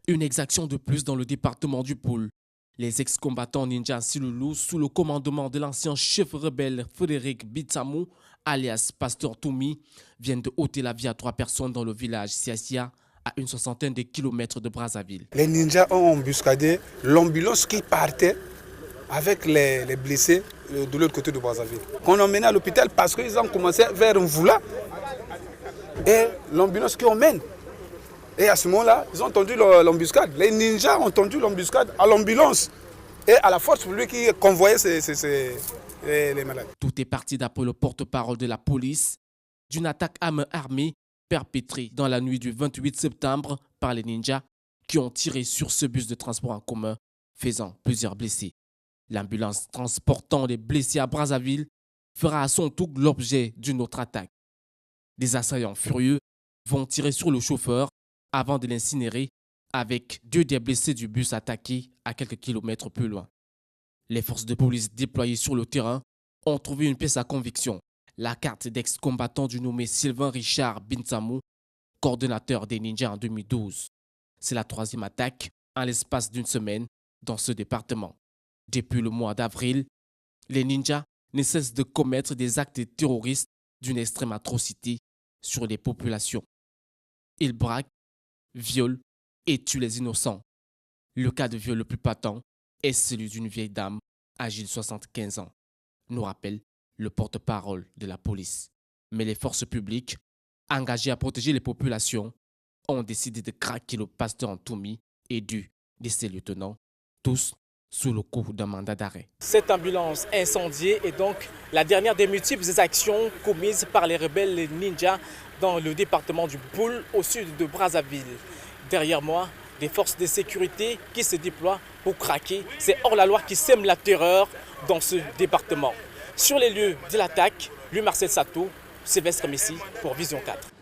Une exaction de plus dans le département du Poul. Les ex-combattants Ninja Silulu, sous le commandement de l'ancien chef rebelle Frédéric Bitsamou, alias Pasteur Toumi, viennent de ôter la vie à 3 personnes dans le village Siasia, à une soixantaine de kilomètres de Brazzaville. Les ninjas ont embuscadé l'ambulance qui partait avec les blessés de l'autre côté de Brazzaville. Qu'on emmenait à l'hôpital parce qu'ils ont commencé vers Mvoula et l'ambulance qui emmène. Et à ce moment-là, ils ont entendu l'embuscade. Les ninjas ont entendu l'embuscade à l'ambulance et à la force publique qui convoyait les malades. Tout est parti d'après le porte-parole de la police d'une attaque à main armée perpétrée dans la nuit du 28 septembre par les ninjas qui ont tiré sur ce bus de transport en commun, faisant plusieurs blessés. L'ambulance transportant les blessés à Brazzaville fera à son tour l'objet d'une autre attaque. Des assaillants furieux vont tirer sur le chauffeur avant de l'incinérer avec 2 des blessés du bus attaqués à quelques kilomètres plus loin. Les forces de police déployées sur le terrain ont trouvé une pièce à conviction, la carte d'ex-combattant du nommé Sylvain Richard Binsamou, coordonnateur des ninjas en 2012. C'est la 3e attaque en l'espace d'une semaine dans ce département. Depuis le mois d'avril, les ninjas ne cessent de commettre des actes terroristes d'une extrême atrocité sur les populations. Ils braquent, violent et tuent les innocents. Le cas de viol le plus patent est celui d'une vieille dame âgée de 75 ans, nous rappelle le porte-parole de la police. Mais les forces publiques, engagées à protéger les populations, ont décidé de craquer le pasteur Toumi et 2 de ses lieutenants, tous sous le coup d'un mandat d'arrêt. Cette ambulance incendiée est donc la dernière des multiples actions commises par les rebelles ninjas dans le département du Poul, au sud de Brazzaville. Derrière moi, des forces de sécurité qui se déploient pour craquer ces hors-la-loi qui sèment la terreur dans ce département. Sur les lieux de l'attaque, Louis Marcel Sato, Sylvestre Messi pour Vision 4.